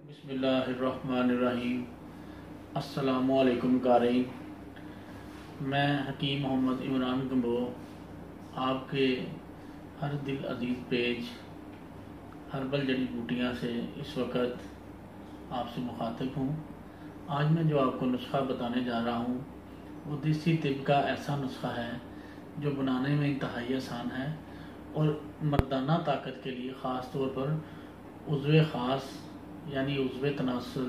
बिस्मिल्लाहिर्रहमानिर्रहीम। अस्सलामुअलैकुम क़ारीन। मैं हकीम मोहम्मद इमरान गंबो आपके हर दिल अजीज़ पेज हर्बल जड़ी बूटियाँ से इस वक्त आपसे मुखातिब हूँ। आज मैं जो आपको नुस्खा बताने जा रहा हूँ वो देसी तिब का ऐसा नुस्खा है जो बनाने में इंतहाई आसान है और मर्दाना ताकत के लिए ख़ास तौर पर उज़्वे ख़ास यानी उज़्वे तनासुल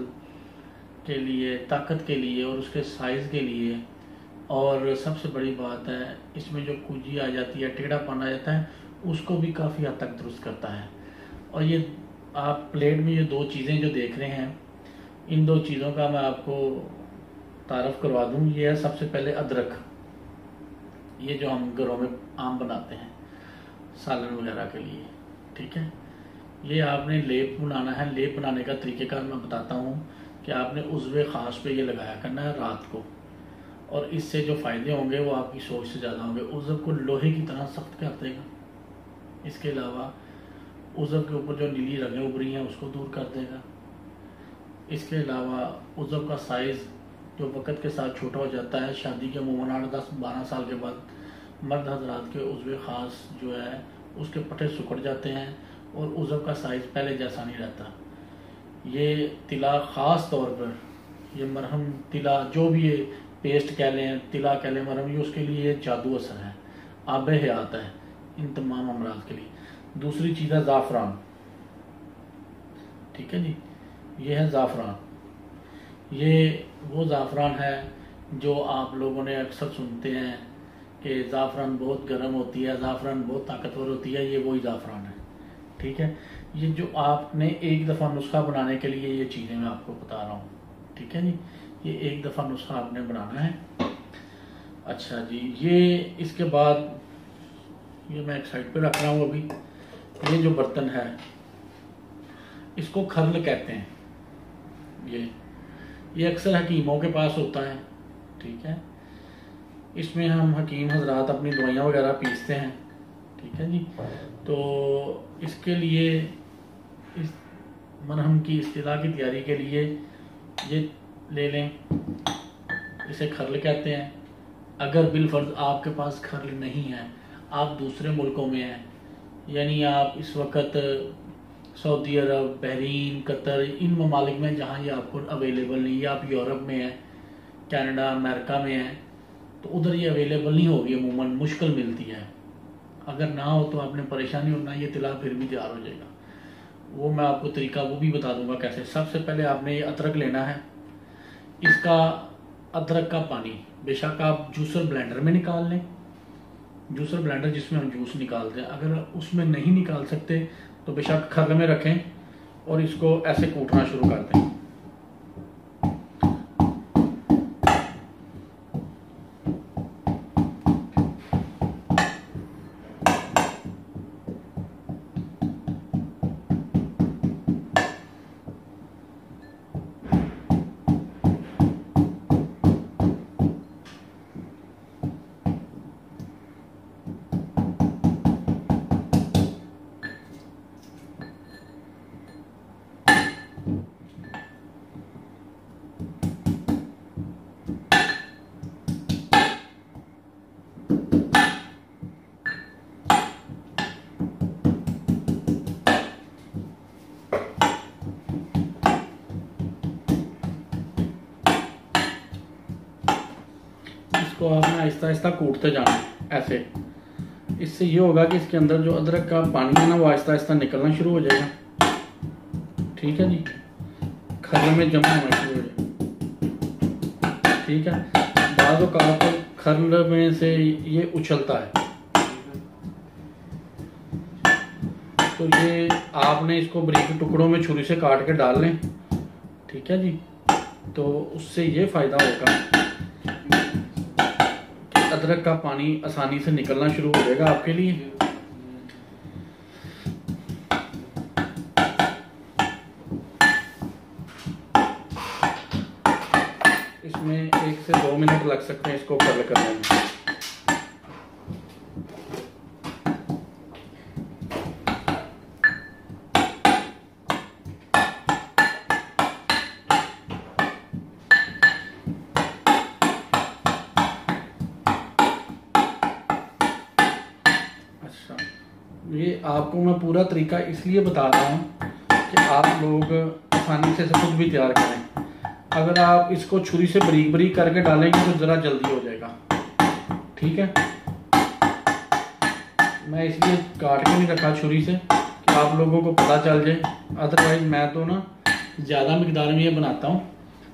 के लिए, ताकत के लिए और उसके साइज़ के लिए, और सबसे बड़ी बात है इसमें जो कुजी आ जाती है, टेढ़ापन आ जाता है, उसको भी काफ़ी हद तक दुरुस्त करता है। और ये आप प्लेट में ये दो चीज़ें जो देख रहे हैं, इन दो चीज़ों का मैं आपको तारफ़ करवा दूँ। ये है सबसे पहले अदरक, ये जो हम घरों में आम बनाते हैं सालन वगैरह के लिए, ठीक है। ये आपने लेप बनाना है। लेप बनाने का तरीक़ेकार मैं बताता हूँ कि आपने उज़्वे ख़ास पे ये लगाया करना है रात को, और इससे जो फ़ायदे होंगे वो आपकी सोच से ज़्यादा होंगे। उज़्व को लोहे की तरह सख्त कर देगा। इसके अलावा उज़्व के ऊपर जो नीली रगें उभरी हैं उसको दूर कर देगा। इसके अलावा उज़्व का साइज़ जो वक़्त के साथ छोटा हो जाता है, शादी के अमूमन 8-10-12 साल के बाद मर्द हज़रात के उज़्वे ख़ास जो है उसके पट्टे सिकुड़ जाते हैं और उज़्व का साइज़ पहले जैसा नहीं रहता। ये तिला ख़ास तौर पर, ये मरहम तिला जो भी ये पेस्ट कह लें, तिला कह लें, मरहम, ये उसके लिए जादू असर है, आब हयात है इन तमाम अमराज के लिए। दूसरी चीज़ है ज़ाफ़रान, ठीक है जी। ये है ज़ाफ़रान। ये वो ज़ाफ़रान है जो आप लोगों ने अक्सर सुनते हैं कि ज़ाफ़रान बहुत गर्म होती है, ज़ाफ़रान बहुत ताकतवर होती है। ये वही ज़ाफ़रान है, ठीक है। ये जो आपने एक दफ़ा नुस्खा बनाने के लिए ये चीज़ें मैं आपको बता रहा हूँ, ठीक है जी। ये एक दफ़ा नुस्खा आपने बनाना है। अच्छा जी, ये इसके बाद ये मैं एक साइड पे रख रहा हूँ अभी। ये जो बर्तन है इसको खर्ल कहते हैं। ये अक्सर हकीमों के पास होता है, ठीक है। इसमें हम हकीम हजरात अपनी दवाइयाँ वगैरह पीसते हैं, ठीक है जी। तो इसके लिए, इस मरहम की इस्तिला की तैयारी के लिए ये ले लें। इसे खर्ल कहते हैं। अगर बिलफर्ज आपके पास खर्ल नहीं है, आप दूसरे मुल्कों में हैं, यानी आप इस वक्त सऊदी अरब, बहरीन, कतर, इन ममालिक में जहाँ ये आपको अवेलेबल नहीं है, आप यूरोप में हैं, कनाडा, अमेरिका में हैं, तो उधर ये अवेलेबल नहीं होगी, अमूमन मुश्किल मिलती है। अगर ना हो तो आपने परेशानी होना, ये तिला फिर भी तैयार हो जाएगा। वो मैं आपको तरीका वो भी बता दूंगा कैसे। सबसे पहले आपने ये अदरक लेना है। इसका अदरक का पानी बेशक आप जूसर ब्लेंडर में निकाल लें, जूसर ब्लेंडर जिसमें हम जूस निकालते हैं। अगर उसमें नहीं निकाल सकते तो बेशक खर्ल में रखें और इसको ऐसे कूटना शुरू कर दें। इसको आपने आहिस्ता आहिस्ता कूटते जाना ऐसे। इससे ये होगा कि इसके अंदर जो अदरक का पानी है ना वो आहिस्ता आहिस्ता निकलना शुरू हो जाएगा, ठीक है जी। खर्ल में जमा होना शुरू हो जाएगा, ठीक है। बाज़ औक़ात खर्ल में से ये उछलता है, तो ये आपने इसको बारीक टुकड़ों में छुरी से काट के डाल लें, ठीक है जी। तो उससे ये फ़ायदा होगा कि अदरक का पानी आसानी से निकलना शुरू हो जाएगा आपके लिए। इसमें 1 से 2 मिनट लग सकते हैं इसको कर्ल करने में। आपको मैं पूरा तरीका इसलिए बता रहा हूँ कि आप लोग आसानी से सब कुछ भी तैयार करें। अगर आप इसको छुरी से बारीक बारीक करके डालेंगे तो ज़रा जल्दी हो जाएगा। ठीक है, मैं इसलिए काट के नहीं रखा छुरी से कि आप लोगों को पता चल जाए। अदरवाइज़ मैं तो ना ज़्यादा मिकदार में ये बनाता हूँ,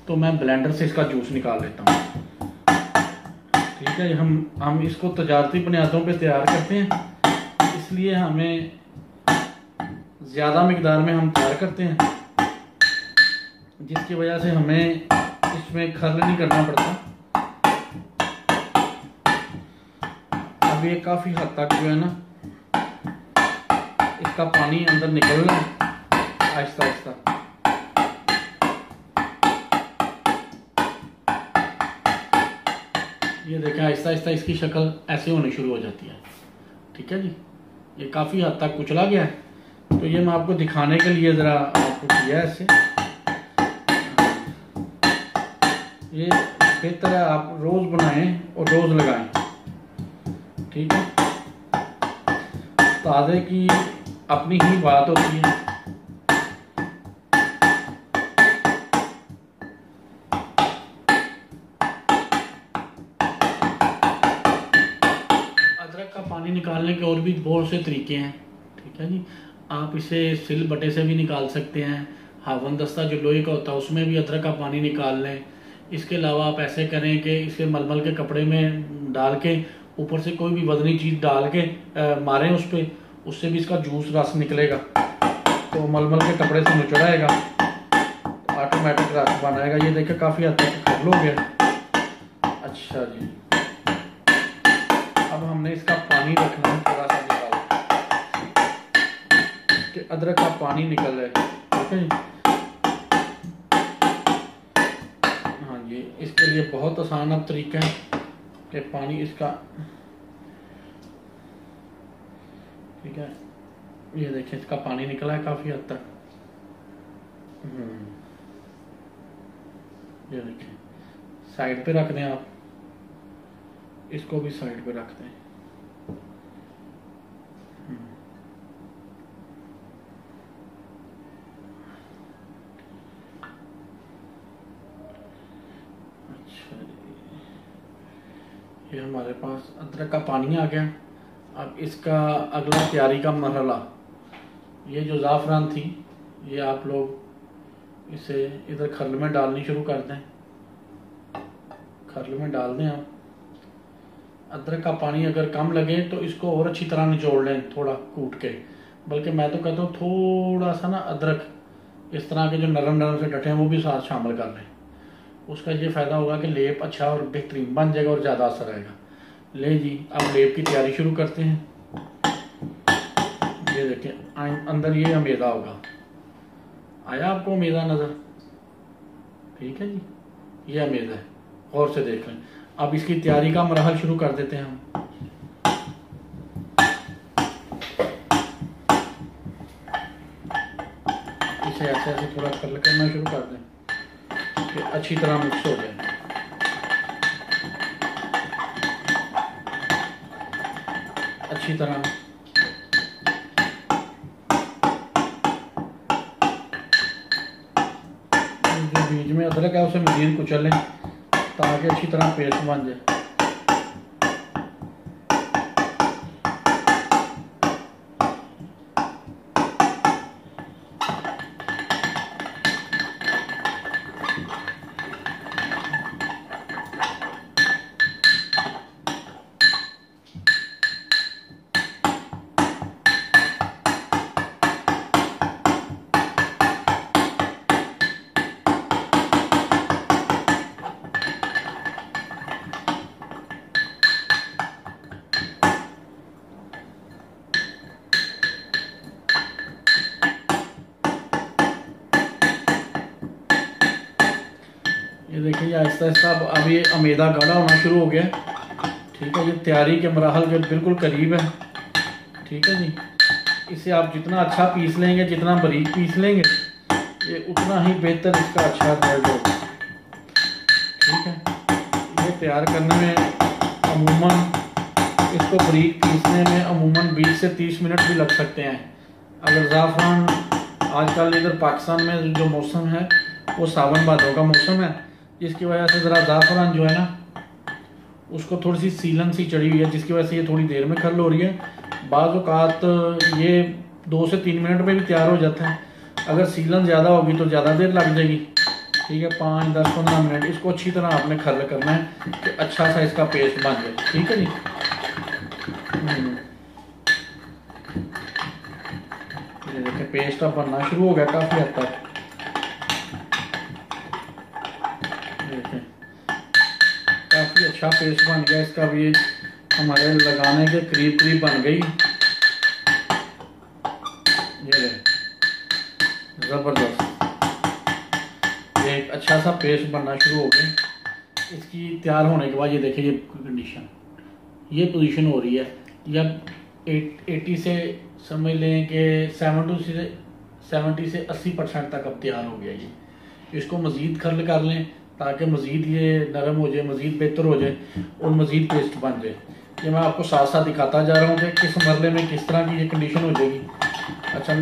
तो मैं ब्लेंडर से इसका जूस निकाल लेता हूँ। ठीक है, हम इसको तजारती बुनियादों पे तैयार करते हैं, इसलिए हमें ज़्यादा मिकदार में हम तैयार करते हैं, जिसकी वजह से हमें इसमें खर्ल नहीं करना पड़ता। अब ये काफ़ी हद तक जो है ना इसका पानी अंदर निकल रहा है आहिस्ता आहिस्ता। ये देखें आहिस्ता आहिस्ता इसकी शक्ल ऐसे होनी शुरू हो जाती है। ठीक है जी, ये काफ़ी हद तक कुचला गया है, तो ये मैं आपको दिखाने के लिए ज़रा आपको किया है ऐसे। ये बेहतर है आप रोज़ बनाएं और रोज़ लगाएं। ठीक है, ताज़े की अपनी ही बात होती है। अदरक का पानी निकालने के और भी बहुत से तरीके हैं। ठीक है जी, आप इसे सिल बटे से भी निकाल सकते हैं। हावन दस्ता जो लोहे का होता है उसमें भी अदरक का पानी निकाल लें। इसके अलावा आप ऐसे करें कि इसे मलमल के कपड़े में डाल के ऊपर से कोई भी वजनी चीज़ डाल के मारें उस पर, उससे भी इसका जूस रस निकलेगा, तो मलमल के कपड़े से निचड़ाएगा, ऑटोमेटिक रस बनाएगा। ये देखिए काफ़ी हद तक खरल हो गया। अच्छा जी, अब हमने इसका पानी रखना है थोड़ा सा निकाल कि अदरक का पानी निकल रहा है। ठीक है जी, हाँ जी, इसके लिए बहुत आसान अब तरीका है कि पानी इसका, ठीक है, ये देखिए इसका पानी निकला है काफ़ी हद तक। ये देखिए साइड पे रख दें आप, इसको भी साइड पे रख दें। अच्छा, ये हमारे पास अदरक का पानी आ गया। अब इसका अगला तैयारी का मरहला, ये जो ज़ाफ़रान थी ये आप लोग इसे इधर खर्ल में डालनी शुरू कर दें। खर्ल में डाल दें आप। अदरक का पानी अगर कम लगे तो इसको और अच्छी तरह निचोड़ लें थोड़ा कूट के, बल्कि मैं तो कहता हूँ थोड़ा सा ना अदरक इस तरह के जो नरम नरम से डटे हैं वो भी साथ शामिल कर लें। उसका ये फ़ायदा होगा कि लेप अच्छा और बेहतरीन बन जाएगा और ज़्यादा असर आएगा। ले जी, अब लेप की तैयारी शुरू करते हैं। ये देखें अंदर ये अमेदा होगा, आया आपको अमेदा नज़र? ठीक है जी, ये अमेदा है, गौर से देख लें। अब इसकी तैयारी का मरहल शुरू कर देते हैं हम। इसे ऐसे ऐसे थोड़ा कर करना शुरू कर दें कि अच्छी तरह मिक्स हो जाए। अच्छी तरह जो बीच में अदरक है उसे मजीद कुचल लें ताकि अच्छी तरह पेस्ट बन जाए। ये देखिए आहिस्ता आहिस्ता अब ये अमेदा गाढ़ा होना शुरू हो गया। ठीक है, ये तैयारी के मराहल के बिल्कुल करीब है। ठीक है जी, इसे आप जितना अच्छा पीस लेंगे, जितना बारीक पीस लेंगे, ये उतना ही बेहतर इसका अच्छा रिजल्ट होगा। ठीक है, ये तैयार करने में अमूमन इसको बारीक पीसने में अमूमन 20 से 30 मिनट भी लग सकते हैं। अगर ज़ाफ़रान आजकल इधर पाकिस्तान में जो मौसम है वो सावन भादों का मौसम है, जिसकी वजह से ज़रा ज़ाफ़रान जो है ना उसको थोड़ी सी सीलन सी चढ़ी हुई है, जिसकी वजह से ये थोड़ी देर में खल हो रही है। बाज़ औक़ात ये 2 से 3 मिनट में भी तैयार हो जाता है। अगर सीलन ज़्यादा होगी तो ज़्यादा देर लग जाएगी। ठीक है, 5, 10, 15 मिनट इसको अच्छी तरह आपने खल करना है कि अच्छा सा इसका पेस्ट बन जाए। ठीक है जी। ये देखिए पेस्ट अब बनना शुरू हो गया काफ़ी हद तक। देखिए काफ़ी अच्छा पेस्ट बन गया इसका भी, हमारे लगाने के करीब करीब बन गई। ये ज़बरदस्त एक अच्छा सा पेस्ट बनना शुरू हो गया। इसकी तैयार होने के बाद ये देखिए ये कंडीशन, ये पोजीशन हो रही है। जब 80 से समझ लें कि 70 से 80% तक अब तैयार हो गया ये। इसको मज़ीद खर्ल कर लें ताकि मज़ीद ये नरम हो जाए, मज़ीद बेहतर हो जाए और मज़ीद पेस्ट बन जाए। ये मैं आपको साथ साथ दिखाता जा रहा हूँ कि किस मरले में किस तरह की ये कंडीशन हो जाएगी। अच्छा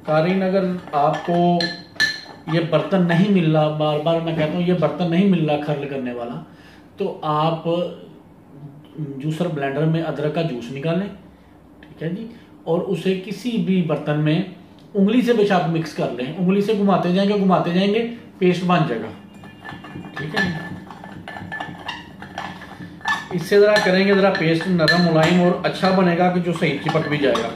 कारीन, अगर आपको ये बर्तन नहीं मिल रहा, बार बार मैं कहता हूँ ये बर्तन नहीं मिल रहा खर्ल करने वाला, तो आप जूसर ब्लेंडर में अदरक का जूस निकालें। ठीक है जी, और उसे किसी भी बर्तन में उंगली से बेशक मिक्स कर लें, उंगली से घुमाते जाएंगे पेस्ट बन जाएगा। ठीक है, इससे ज़रा करेंगे ज़रा पेस्ट नरम मुलायम और अच्छा बनेगा कि जो सही चिपक भी जाएगा।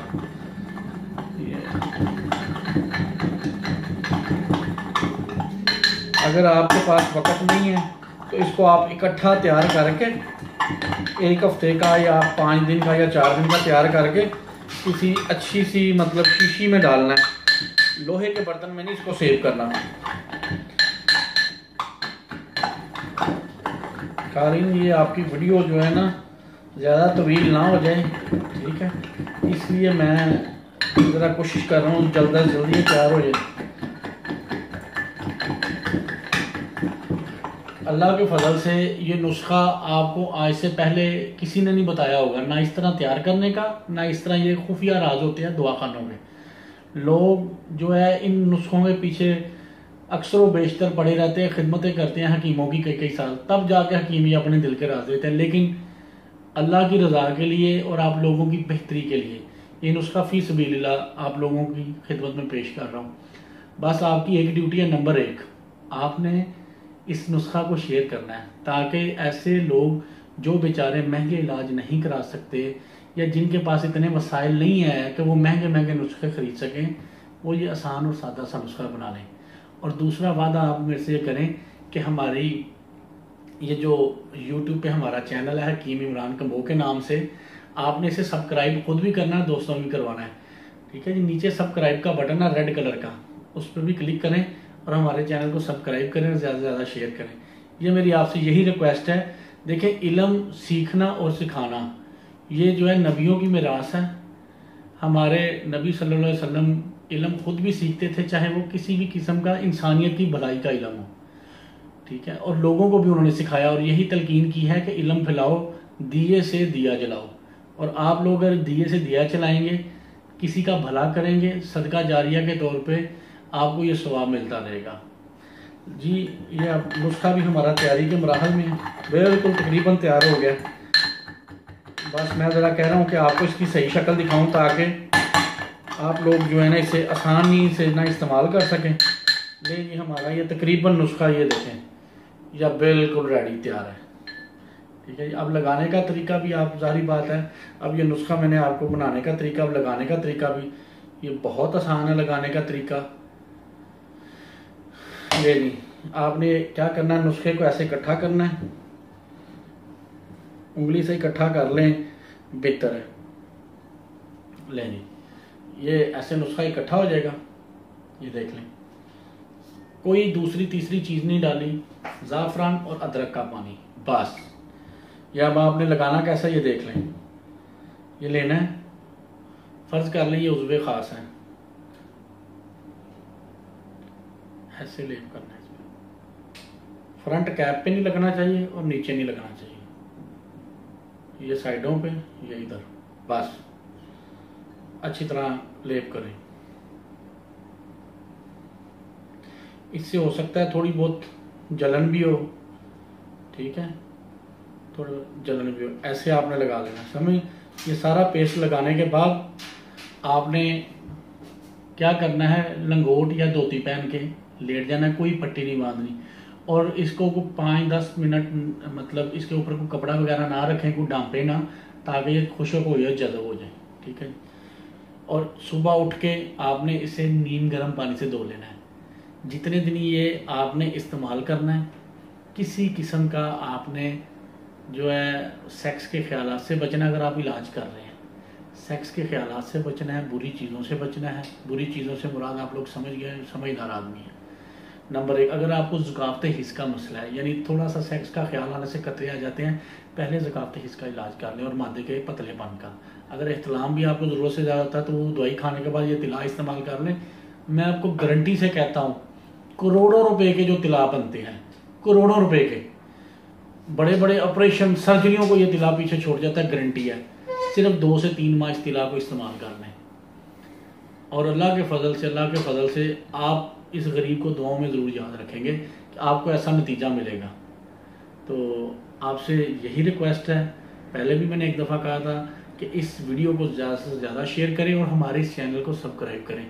अगर आपके पास वक्त नहीं है तो इसको आप इकट्ठा तैयार करके 1 हफ्ते का या 5 दिन का या 4 दिन का तैयार करके किसी अच्छी सी मतलब शीशी में डालना है, लोहे के बर्तन में नहीं इसको सेव करना। कारीन ये आपकी वीडियो जो है ना ज़्यादा तवील ना हो जाए, ठीक है, इसलिए मैं ज़रा कोशिश कर रहा हूँ जल्द से जल्दी तैयार हो जाए। अल्लाह के फजल से ये नुस्खा आपको आज से पहले किसी ने नहीं बताया होगा, ना इस तरह तैयार करने का, ना इस तरह ये खुफिया राज होते हैं दवाखानों में। लोग जो है इन नुस्खों के पीछे अक्सर व बेशतर पड़े रहते हैं, खिदमतें करते हैं हकीमों की कई कई साल, तब जाके हकीम ये अपने दिल के राज देते हैं। लेकिन अल्लाह की रज़ा के लिए और आप लोगों की बेहतरी के लिए ये नुस्खा फ़ी सबीलिल्लाह आप लोगों की खिदमत में पेश कर रहा हूँ। बस आपकी एक ड्यूटी है, नंबर 1, आपने इस नुस्खा को शेयर करना है ताकि ऐसे लोग जो बेचारे महंगे इलाज नहीं करा सकते या जिनके पास इतने वसाइल नहीं है कि वो महंगे महंगे नुस्खे खरीद सकें, वो ये आसान और सादा सा नुस्खा बना लें। और दूसरा वादा आप मेरे से करें कि हमारी ये जो YouTube पे हमारा चैनल है हकीम इमरान कंबो के नाम से, आपने इसे सब्सक्राइब खुद भी करना है, दोस्तों भी करवाना है। ठीक है जी, नीचे सब्सक्राइब का बटन है रेड कलर का, उस पर भी क्लिक करें और हमारे चैनल को सब्सक्राइब करें और ज़्यादा से ज़्यादा शेयर करें। ये मेरी आपसे यही रिक्वेस्ट है। देखें, इल्म सीखना और सिखाना ये जो है नबियों की मिरास है। हमारे नबी सल्लल्लाहु अलैहि वसल्लम इल्म खुद भी सीखते थे, चाहे वो किसी भी किस्म का इंसानियत की भलाई का इल्म हो। ठीक है, और लोगों को भी उन्होंने सिखाया और यही तलकीन की है कि इल्म फैलाओ, दिए से दिया जलाओ। और आप लोग अगर दिए से दिया चलाएंगे, किसी का भला करेंगे, सदका जारिया के तौर पे आपको ये सवाब मिलता रहेगा जी। ये अब नुस्खा भी हमारा तैयारी के मराहल में बिल्कुल तकरीबन तैयार हो गया। बस मैं ज़रा कह रहा हूँ कि आपको इसकी सही शक्ल दिखाऊं ताकि आप लोग जो है ना इसे आसानी से ना इस्तेमाल कर सकें। लेकिन हमारा ये तकरीबन नुस्खा ये देखें, यह बिल्कुल रेडी तैयार है। ठीक है जी, अब लगाने का तरीका भी आप जारी बात है, अब ये नुस्खा मैंने आपको बनाने का तरीका, अब लगाने का तरीका भी ये बहुत आसान है। लगाने का तरीका ये नहीं, आपने क्या करना है, नुस्खे को ऐसे इकट्ठा करना है, उंगली से इकट्ठा कर लें, बेहतर है। लें ये ऐसे नुस्खा इकट्ठा हो जाएगा, ये देख लें, कोई दूसरी तीसरी चीज़ नहीं डाली, ज़ाफ़रान और अदरक का पानी बस। या अब आपने लगाना कैसा ये देख लें, ये लेना है, फ़र्ज़ कर लें ये उज़्वे ख़ास है, ऐसे लेप करना है। इसमें फ्रंट कैप पे नहीं लगना चाहिए और नीचे नहीं लगना चाहिए, ये साइडों पे, ये इधर, बस अच्छी तरह लेप करें। इससे हो सकता है थोड़ी बहुत जलन भी हो, ठीक है, थोड़ा जलन भी हो, ऐसे आपने लगा लेना। समझ, ये सारा पेस्ट लगाने के बाद आपने क्या करना है, लंगोट या धोती पहन के लेट जाना है, कोई पट्टी नहीं बांधनी। और इसको 5-10 मिनट मतलब इसके ऊपर कोई कपड़ा वगैरह ना रखें, कोई डांपे ना, ताकि ये खुशक हो जाए, जज़ब हो जाए, ठीक है। और सुबह उठ के आपने इसे नीम गर्म पानी से धो लेना है। जितने दिन ये आपने इस्तेमाल करना है, किसी किस्म का आपने जो है सेक्स के ख्यालात से बचना है। अगर आप इलाज कर रहे हैं, सेक्स के ख्यालात से बचना है, बुरी चीज़ों से बचना है। बुरी चीज़ों से मुराद आप लोग समझ गए, समझदार आदमी है। नंबर 1, अगर आपको ज़ुकावत हिस्स का मसला है, यानी थोड़ा सा सेक्स का ख्याल आने से कतरे आ जाते हैं, पहले ज़ुकावत हिस्स का इलाज कर लें और मादे के पतलेपन का। अगर इख्तिलाम भी आपको ज़रूरत से ज़्यादा होता है तो वो दवाई खाने के बाद ये तिला इस्तेमाल कर लें। मैं आपको गारंटी से कहता हूँ, करोड़ों रुपए के जो तिला बनते हैं, करोड़ों रुपए के, बड़े बड़े ऑपरेशन सर्जरियों को ये तिला पीछे छोड़ जाता है, गारंटी है। सिर्फ 2 से 3 माह इस तिला को इस्तेमाल कर लें और अल्लाह के फजल से आप इस गरीब को दुआओं में ज़रूर याद रखेंगे कि आपको ऐसा नतीजा मिलेगा। तो आपसे यही रिक्वेस्ट है, पहले भी मैंने एक दफ़ा कहा था कि इस वीडियो को ज़्यादा से ज़्यादा शेयर करें और हमारे इस चैनल को सब्सक्राइब करें।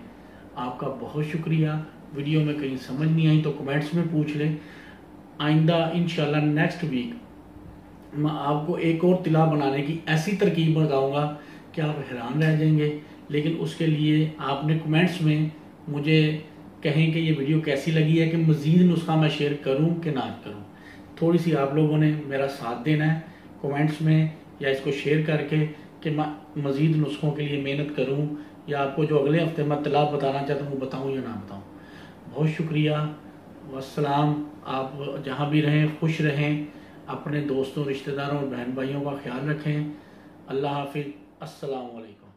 आपका बहुत शुक्रिया। वीडियो में कहीं समझ नहीं आई तो कमेंट्स में पूछ लें। आइंदा इंशाल्लाह नेक्स्ट वीक मैं आपको एक और तिला बनाने की ऐसी तरकीब बताऊंगा कि आप हैरान रह जाएंगे। लेकिन उसके लिए आपने कमेंट्स में मुझे कहें कि ये वीडियो कैसी लगी है, कि मज़ीद नुस्खा मैं शेयर करूं कि ना करूं। थोड़ी सी आप लोगों ने मेरा साथ देना है कमेंट्स में या इसको शेयर करके, कि मैं मज़ीद नुस्खों के लिए मेहनत करूं या आपको जो अगले हफ्ते मैं तिला बताना चाहता हूँ वो बताऊँ या ना बताऊँ। बहुत शुक्रिया। वस्सलाम। आप जहाँ भी रहें खुश रहें, अपने दोस्तों, रिश्तेदारों और बहन भाइयों का ख्याल रखें। अल्लाह हाफिज़। अस्सलाम वालेकुम।